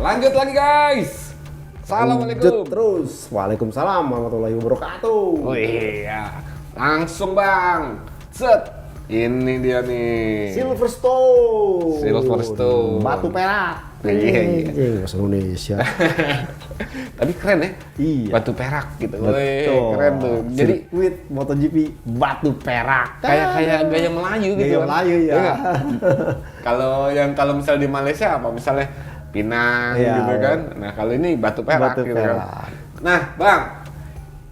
Lanjut lagi guys. Assalamualaikum. Lanjut terus. Waalaikumsalam warahmatullahi wabarakatuh. Oh iya, langsung bang. Set. Ini dia nih. Silverstone. Batu perak. Iya. Bahasa Indonesia. Tapi keren ya. Iya. Batu perak gitu. Betul. Wih, keren tuh. Jadi sirkuit MotoGP batu perak. kayak gaya Melayu gitu. Gaya kan. Melayu ya. Iya. Kalau misalnya di Malaysia apa? Misalnya Pinang Iya, gitu kan. Nah, kalau ini batu perak Batu gitu perak. kan. Nah, Bang,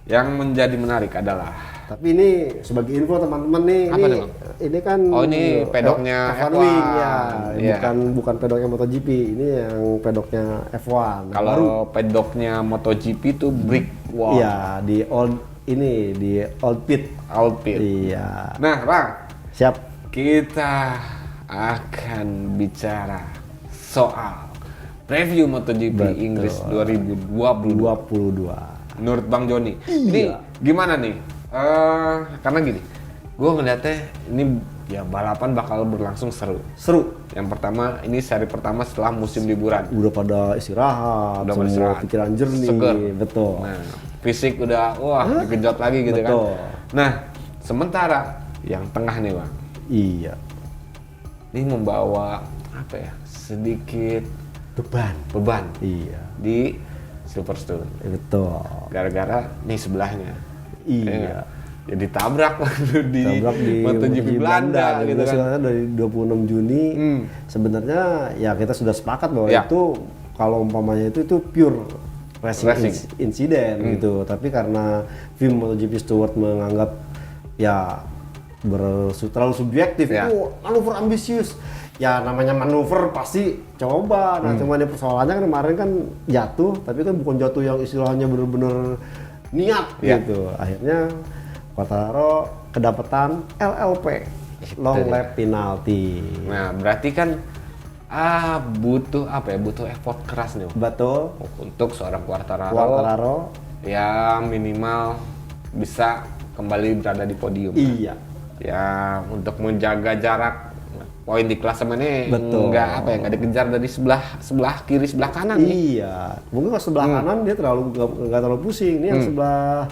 yang menjadi menarik adalah Tapi ini sebagai info teman-teman nih, Apa tuh, Bang? ini kan Oh, ini pedoknya F1 F1. Wing ya, Iya. bukan pedoknya MotoGP, ini yang pedoknya F1. yang baru. kalau pedoknya MotoGP itu brick wall. Iya, di Old Pit. Outfit. Iya. Nah, Bang, Siap. kita akan bicara soal review MotoGP Betul. Inggris 2022. 22. Menurut Bang Joni, ini Iya. gimana nih? Karena gini, gue ngeliatnya ini ya balapan bakal berlangsung seru. Seru. Yang pertama, ini seri pertama setelah musim liburan. Udah pada istirahat, Udah pada semua istirahat. pikiran jernih. Seger. Betul. Nah, fisik udah digenjot lagi gitu Betul. kan. Nah, sementara yang tengah nih Bang, Iya. ini membawa apa ya? Sedikit beban Iya. di Silverstone. Betul. Gara-gara nih sebelahnya. Iya. Ya ditabrak di Tabrak di MotoGP Belanda gitu kan. Sebenarnya dari 26 Juni sebenarnya ya kita sudah sepakat bahwa Ya. itu kalau umpamanya itu pure Racing. insiden gitu. Tapi karena tim MotoGP Stewart menganggap ya terlalu subjektif, Ya. itu manuver ambisius. Ya namanya manuver pasti coba. Nah cuman persoalannya kan kemarin kan jatuh, tapi kan bukan jatuh yang istilahnya bener-bener niat Ya. gitu. Akhirnya Quartararo kedapatan LLP, long dia. lap penalty. Nah, berarti kan butuh apa ya? Butuh effort keras nih Bang. Betul. Untuk seorang Quartararo. ya minimal bisa kembali berada di podium. Iya. Ya untuk menjaga jarak poin di klasemennya Betul. nggak dikejar dari sebelah kiri sebelah kanan nih. Iya. Mungkin kalau sebelah kanan dia nggak terlalu pusing. Ini yang sebelah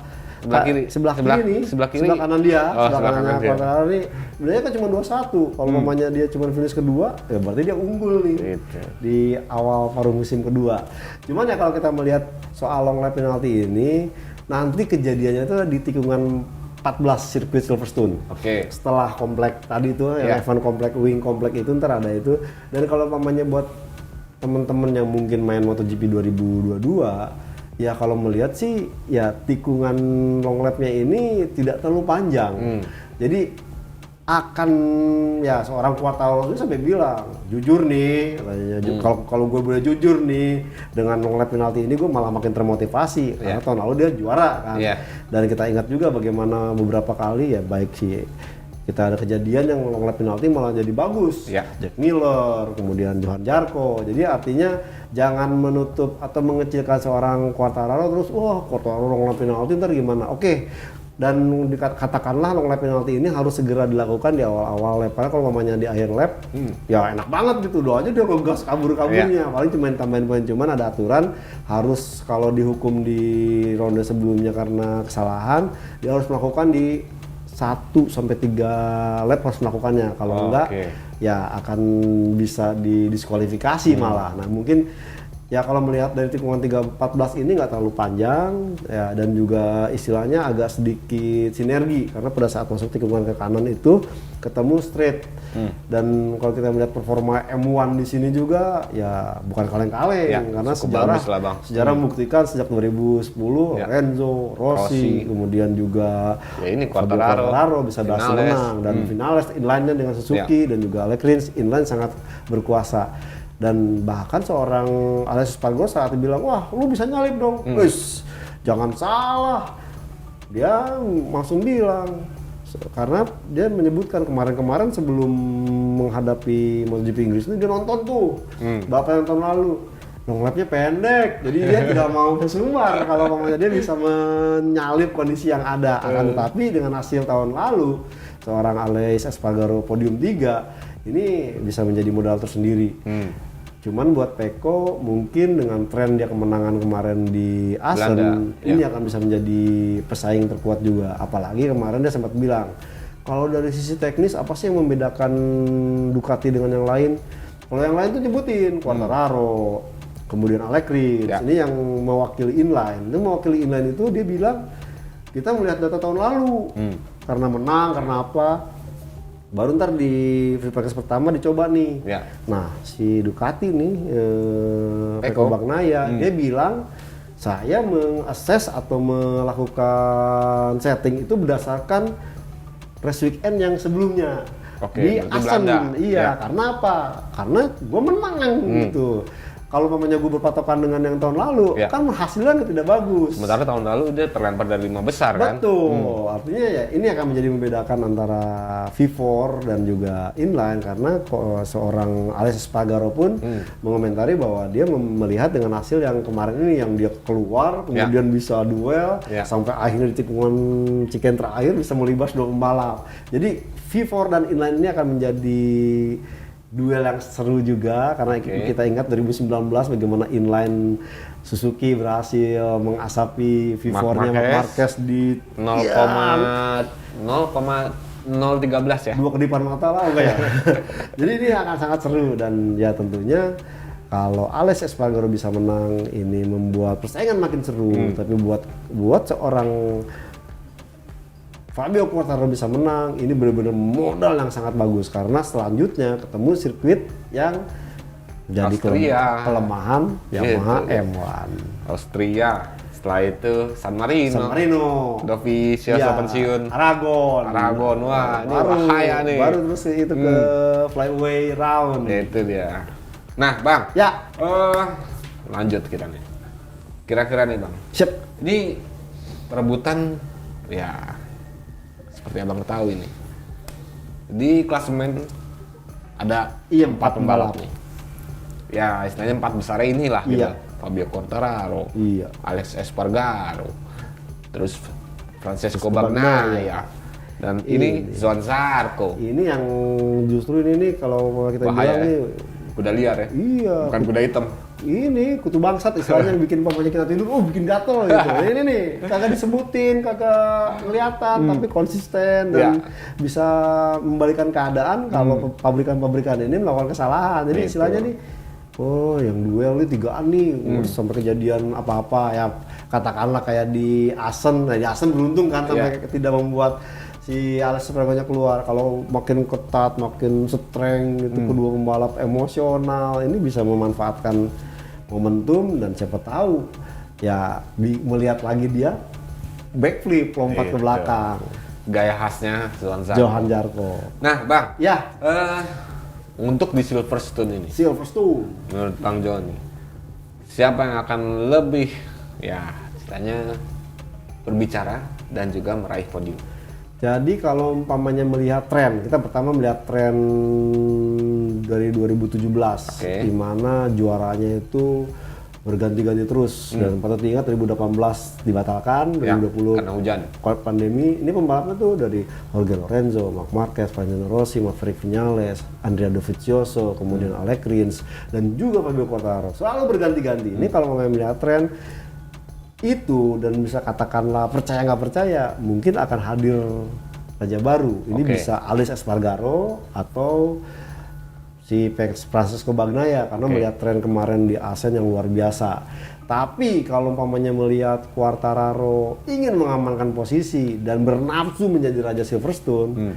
kiri. sebelah Sebelah- kiri nih. sebelah kiri. Sebelah kanan dia. Oh, sebelah sebelah kanannya kanan dia. Quartararo nih. Sebenarnya kan cuma 21. Kalau mamanya dia cuma finish kedua, ya berarti dia unggul nih. Gitu. Di awal paruh musim kedua. Cuman ya kalau kita melihat soal long lap penalty ini, nanti kejadiannya itu di tikungan 14 sirkuit Silverstone. Oke. Setelah komplek tadi itu Ya. yang F1 komplek, wing komplek itu ntar ada itu. Dan kalau mamanya buat teman-teman yang mungkin main MotoGP 2022, ya kalau melihat sih ya tikungan long lapnya ini tidak terlalu panjang. Jadi akan ya seorang Quartararo itu sampai bilang jujur nih katanya, kalau gue boleh jujur nih dengan long lap penalti ini gue malah makin termotivasi karena tahun lalu dia juara kan. Iya. Dan kita ingat juga bagaimana beberapa kali ya baik sih kita ada kejadian yang long lap penalti malah jadi bagus. Iya. Jack Miller, kemudian Johan Zarco. Jadi artinya jangan menutup atau mengecilkan seorang Quartararo terus Quartararo long lap penalti ntar gimana? Oke. Dan katakanlah long lap penalti ini harus segera dilakukan di awal-awal lap. Karena kalau mamanya di akhir lap, ya enak banget gitu. Doa aja dia ngegas kabur-kaburnya. Paling cuma tambahin poin, cuman ada aturan harus kalau dihukum di ronde sebelumnya karena kesalahan, dia harus melakukan di 1 sampai 3 lap harus melakukannya. Kalau enggak, Oke. ya akan bisa didiskualifikasi malah. Nah mungkin ya kalau melihat dari tikungan 3.14 ini nggak terlalu panjang ya, dan juga istilahnya agak sedikit sinergi karena pada saat masuk tikungan ke kanan itu ketemu straight. Dan kalau kita melihat performa M1 di sini juga ya bukan kaleng-kaleng Ya, karena cukup bagus lah, Bang. sejarah membuktikan sejak 2010 Ya. Renzo, Rossi, kemudian juga Ya, ini Fabio Quartararo, bisa berhasil Vinales. menang dan Vinales inline-nya dengan Suzuki dan juga Alex Rins inline sangat berkuasa. Dan bahkan seorang Aleix Espargaro saat bilang, wah lu bisa nyalip dong, wis jangan salah. Dia langsung bilang, karena dia menyebutkan kemarin-kemarin sebelum menghadapi MotoGP Inggris ini dia nonton tuh beberapa tahun lalu. Long lapnya pendek, jadi dia tidak mau kesumbar kalau mamanya dia bisa menyalip kondisi yang ada. Akan tetapi dengan hasil tahun lalu, seorang Aleix Espargaro podium 3 ini bisa menjadi modal tersendiri. Cuman buat Pecco mungkin dengan tren dia kemenangan kemarin di Assen, Belanda, ini akan bisa menjadi pesaing terkuat juga. Apalagi kemarin dia sempat bilang, kalau dari sisi teknis apa sih yang membedakan Ducati dengan yang lain? Kalau yang lain tuh nyebutin Quartararo, kemudian Alex Rins, ini yang mewakili inline. Itu mewakili inline itu dia bilang, kita melihat data tahun lalu, karena menang, karena apa? Baru ntar di free practice pertama dicoba nih. Nah, si Ducati nih, Pecco Bagnaia, dia bilang saya mengakses atau melakukan setting itu berdasarkan race weekend yang sebelumnya di Assen. Iya, karena apa? Karena gue menang gitu. Kalau mamanya gue berpatokan dengan yang tahun lalu, kan hasilnya tidak bagus. Sementara tahun lalu dia terlempar dari 5 besar kan? Betul, artinya ya ini akan menjadi membedakan antara V4 dan juga inline, karena seorang Aleix Espargaro pun mengomentari bahwa dia melihat dengan hasil yang kemarin ini, yang dia keluar, kemudian bisa duel, sampai akhirnya di tikungan chicken terakhir bisa melibas 2 pembalap. Jadi V4 dan inline ini akan menjadi duel yang seru juga, karena kita ingat 2019 bagaimana inline Suzuki berhasil mengasapi V4-nya Marc Marquez di 0,013 ya. 2 kedipan mata lah ya. Jadi ini akan sangat seru, dan ya tentunya kalau Aleix Espargaro bisa menang, ini membuat persaingan makin seru. Tapi buat seorang Fabio Quartararo bisa menang, ini benar-benar modal yang sangat bagus, karena selanjutnya ketemu sirkuit yang jadi kelemahan Yamaha M1. Austria, setelah itu San Marino. Dovizioso pensiun. Aragon, wah ini bahaya nih. Baru terus itu ke Flyaway Round. Itu dia. Nah Bang, lanjut kita nih. Kira-kira nih Bang, ini perebutan ya seperti abang tahu ini, di klasemen ada 4 pembalap nih. Ya istilahnya 4 besar inilah gitu. Fabio Quartararo, Aleix Espargaro, terus Francesco Bagnaia, dan ini Johann Zarco. Ini yang justru ini nih kalau kita bilang nih kuda liar ya. Bukan kuda hitam. Ini kutu bangsat istilahnya, yang bikin papanya kita tidur, bikin gatel gitu. Ini nih, kagak disebutin, kagak kelihatan, tapi konsisten dan bisa membalikan keadaan kalau pabrikan-pabrikan ini melakukan kesalahan. Jadi istilahnya nih, yang duel nih 3-an nih, sampai kejadian apa-apa ya, katakanlah kayak di Assen. Nah, di Assen beruntung kan sampai tidak membuat si Aleix Espargaro keluar. Kalau makin ketat, makin strength itu kedua pembalap emosional, ini bisa memanfaatkan momentum, dan siapa tahu ya melihat lagi dia backflip, lompat ke belakang. Gaya khasnya Johann Zarco. Nah Bang, untuk di Silverstone ini, menurut Bang Joni, siapa yang akan lebih istilahnya berbicara dan juga meraih podium? Jadi kalau umpamanya melihat tren, kita pertama melihat tren dari 2017, di mana juaranya itu berganti-ganti terus, dan patut diingat 2018 dibatalkan, 2020 karena hujan, pandemi. Ini pembalapnya tuh dari Jorge Lorenzo, Marc Marquez, Valentino Rossi, Maverick Viñales, Andrea Dovizioso, kemudian Alex Rins, dan juga Fabio Quartararo, selalu berganti-ganti. Ini kalau mau melihat tren itu, dan bisa katakanlah percaya nggak percaya, mungkin akan hadir raja baru. Ini bisa Aleix Espargaro atau si Francesco Bagnaia, karena melihat tren kemarin di Assen yang luar biasa. Tapi kalau umpamanya melihat Quartararo ingin mengamankan posisi dan bernafsu menjadi raja Silverstone,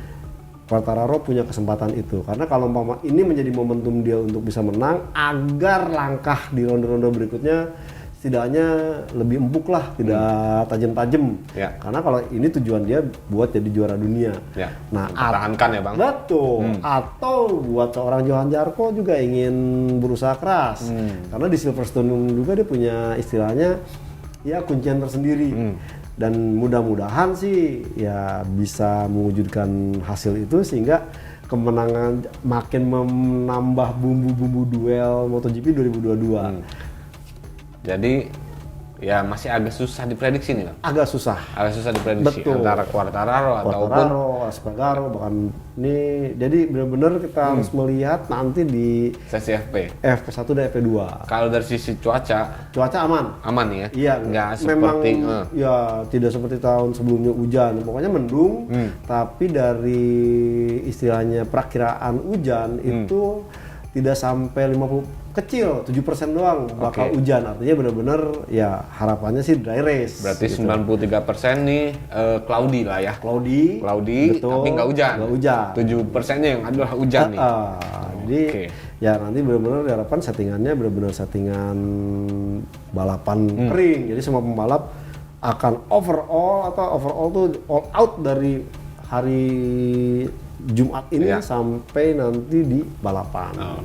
Quartararo punya kesempatan itu, karena kalau umpama ini menjadi momentum dia untuk bisa menang, agar langkah di ronde-ronde berikutnya setidaknya lebih empuk lah, tidak tajam-tajam. Karena kalau ini tujuan dia buat jadi juara dunia. Nah, pertahankan ya Bang. Betul. Atau buat seorang Johann Zarco juga ingin berusaha keras. Karena di Silverstone juga dia punya istilahnya ya kuncian tersendiri. Dan mudah-mudahan sih ya bisa mewujudkan hasil itu, sehingga kemenangan makin menambah bumbu-bumbu duel MotoGP 2022. Jadi ya masih agak susah diprediksi nih, Bang. Agak susah. Agak susah diprediksi antara Quartararo ataupun Espargaro, bahkan ini jadi benar-benar kita harus melihat nanti di sesi FP. FP1 dan FP2. Kalau dari sisi cuaca Aman ya? Iya, nggak memang seperti ya tidak seperti tahun sebelumnya hujan. Pokoknya mendung, tapi dari istilahnya perakiraan hujan itu tidak sampai 50 kecil, 7% doang bakal hujan. Artinya benar-benar ya harapannya sih dry race. Berarti gitu. 93% nih cloudy lah ya. Cloudy, betul, tapi nggak hujan. 7%-nya yang adalah hujan nih. Jadi ya nanti benar-benar diharapkan settingannya benar-benar settingan balapan kering. Jadi semua pembalap akan overall tuh all out dari hari Jumat ini sampai nanti di balapan.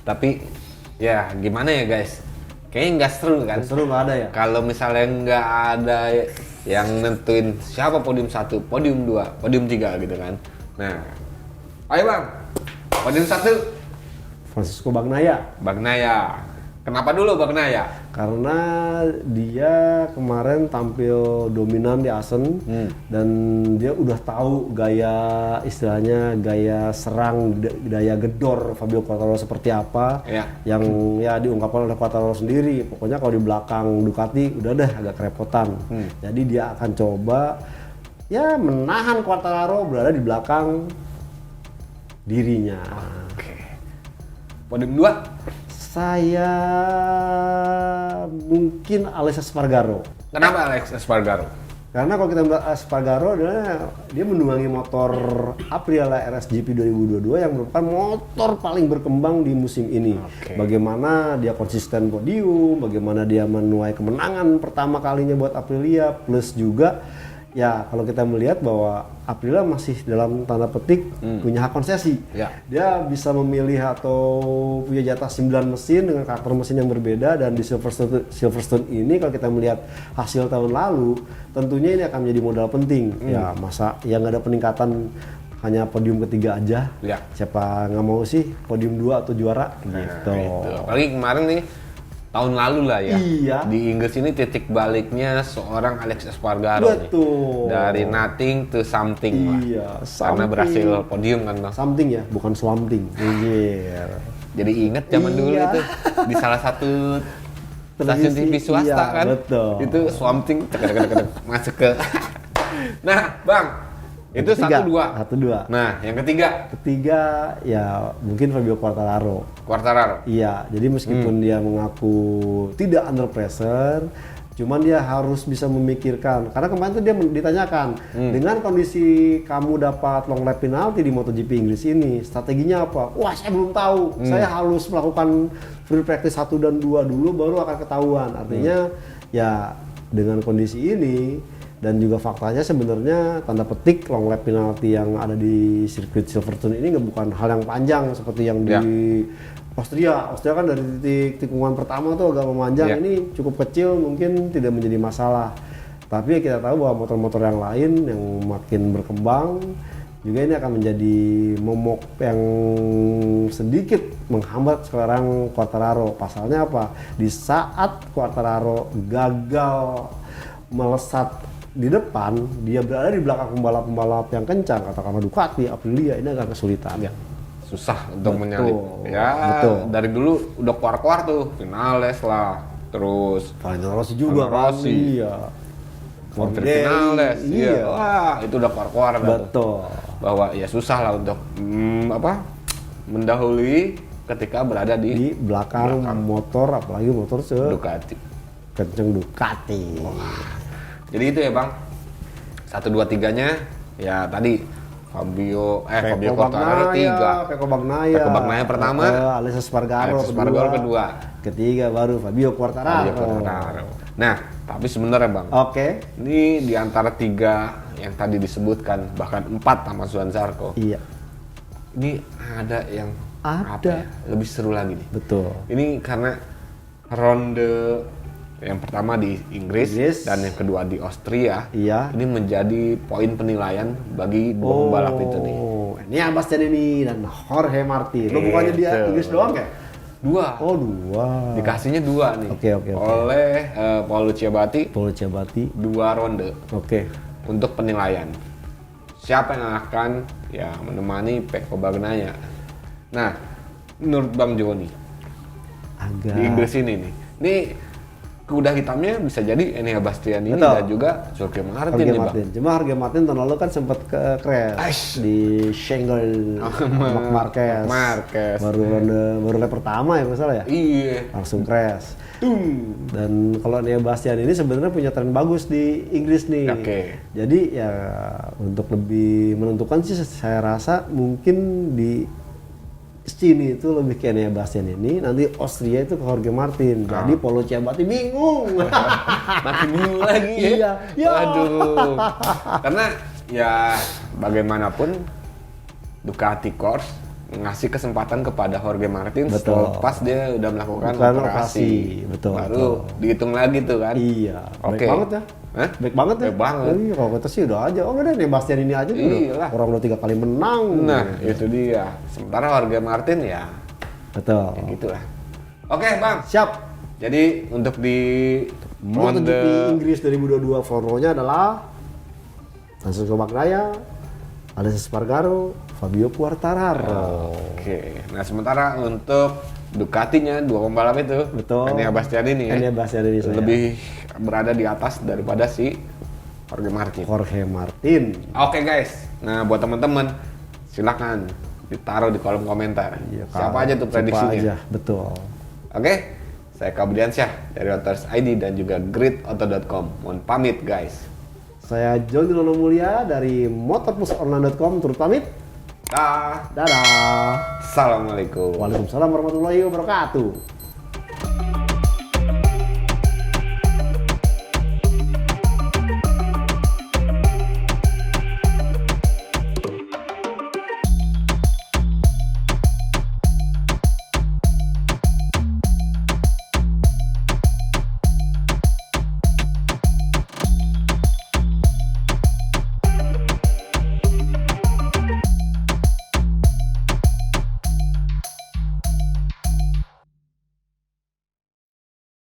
Tapi ya gimana ya guys? Kayaknya nggak seru kan? Seru nggak ada ya? Kalau misalnya nggak ada yang nentuin siapa podium 1, podium 2, podium 3 gitu kan. Nah, ayo Bang, podium 1 Francisco Bagnaia. Kenapa dulu Bagnaia? Karena dia kemarin tampil dominan di Assen dan dia udah tahu istilahnya gaya serang, gaya gedor Fabio Quartararo seperti apa yang ya diungkapkan oleh Quartararo sendiri. Pokoknya kalau di belakang Ducati udah deh agak kerepotan. Jadi dia akan coba ya menahan Quartararo berada di belakang dirinya. Podium 2? Saya mungkin Alex Espargaro. Kenapa Alex Espargaro? Karena kalau kita melihat Espargaro dia menunggangi motor Aprilia RSGP 2022 yang merupakan motor paling berkembang di musim ini. Bagaimana dia konsisten podium, bagaimana dia menuai kemenangan pertama kalinya buat Aprilia, plus juga ya kalau kita melihat bahwa Aprilia masih dalam tanda petik punya hak konsesi. Dia bisa memilih atau punya jatah 9 mesin dengan karakter mesin yang berbeda, dan di Silverstone ini kalau kita melihat hasil tahun lalu tentunya ini akan menjadi modal penting. Ya masa yang nggak ada peningkatan hanya podium ketiga aja. Siapa nggak mau sih podium 2 atau juara gitu. Apalagi kemarin nih tahun lalu lah ya. Di Inggris ini titik baliknya seorang Alex Espargaro nih. Dari nothing to something lah. Karena berhasil podium kan Bang. Something ya, bukan something. Jadi inget zaman dulu itu di salah satu stasiun TV swasta kan. Itu something masuk ke. Nah, Bang. Itu 1-2. Nah, yang ketiga ya mungkin Fabio Quartararo. Iya, jadi meskipun dia mengaku tidak under pressure, cuman dia harus bisa memikirkan. Karena kemarin tuh dia ditanyakan, dengan kondisi kamu dapat long lap penalti di MotoGP Inggris ini, strateginya apa? Wah, saya belum tahu. Saya harus melakukan free practice 1 dan 2 dulu baru akan ketahuan. Artinya ya dengan kondisi ini dan juga faktanya sebenarnya tanda petik long lap penalti yang ada di sirkuit Silverstone ini bukan hal yang panjang seperti yang di Austria kan dari tikungan pertama tuh agak memanjang. Ini cukup kecil, mungkin tidak menjadi masalah. Tapi kita tahu bahwa motor-motor yang lain yang makin berkembang juga ini akan menjadi momok yang sedikit menghambat sekarang Quartararo. Pasalnya apa? Di saat Quartararo gagal melesat di depan, dia berada di belakang pembalap-pembalap yang kencang, katakanlah Ducati, Aprilia, ini agak kesulitan. Susah untuk menyalip. Dari dulu udah keluar-keluar tuh, Vinales lah, terus Valentino Rossi juga kan. Vinales, wah itu udah keluar-keluar. Bahwa ya susah lah untuk mendahului ketika berada di belakang motor, apalagi motor Ducati. Kenceng Ducati. Jadi itu ya Bang, 1, 2, 3-nya ya tadi Fabio Quartararo 3, Pecco Bagnaia pertama, Alex Espargaro kedua, ketiga baru Fabio Quartararo. Nah, tapi sebenarnya Bang, ini di antara 3 yang tadi disebutkan, bahkan 4 sama Johann Zarco. Ini ada yang lebih seru lagi nih. Ini karena ronde yang pertama di Inggris dan yang kedua di Austria, ini menjadi poin penilaian bagi dua pembalap itu nih. Ini Bastianini dan Jorge Martin. Lo bukannya dia Inggris doang ya? 2. Oh, 2. Dikasihnya 2 nih. Oke. Oleh Paolo Ciabatti. 2 ronde. Oke. Untuk penilaian. Siapa yang akan ya menemani Pecco Bagnaia? Nah, menurut Bang Joni, Agak di Inggris ini nih. Ini kuda hitamnya bisa jadi Enea Bastianini Betul. dan juga Jorge Martin nih, Bang. Cuma Jorge Martin tahun lalu kan sempat crash di Schengen Marquez. Baru lap pertama ya nggak salah ya. Iya. Langsung crash. Dan kalau Enea Bastian ini sebenarnya punya tren bagus di Inggris nih. Oke. Jadi ya untuk lebih menentukan sih saya rasa mungkin di sini itu lebih ke Enea Bastian ini, nanti Austria itu ke Jorge Martin. Jadi Paolo Ciabatti bingung. Makin bingung lagi ya. Iya. Waduh. Karena ya bagaimanapun Ducati Corse ngasih kesempatan kepada Jorge Martin pas dia udah melakukan operasi. Betul. Baru dihitung lagi tuh kan. Iya. Oke. Baik banget ya. Hah? Baik banget ya. Baik banget. Iya, kalau kata sih udah aja. Oh udah nih Bastian ini aja dulu. Iyalah. Orang udah 3 kali menang. Nah, itu dia. Sementara Jorge Martin ya Betul. ya gitulah. Oke, Bang. Siap. Jadi untuk di MotoGP Inggris 2022 front row-nya adalah Francesco Bagnaia, Aleix Espargaro, Fabio Quartararo. Oke. Nah, sementara untuk Ducatinya 2 pembalap itu, Betul. Enea Bastianini ya. Enea Bastianini saya. Lebih berada di atas daripada si Jorge Martin. Jorge Martin. Oke guys, nah buat teman-teman silakan ditaruh di kolom komentar. Iya, siapa aja tuh siapa prediksinya. aja, betul. Oke, saya Kabudiansyah dari Autos ID dan juga gridauto.com. Mohon pamit guys. Saya Joni Lono Mulia dari motorplusonline.com turut pamit. Dah. Dadah. Assalamualaikum. Waalaikumsalam warahmatullahi wabarakatuh.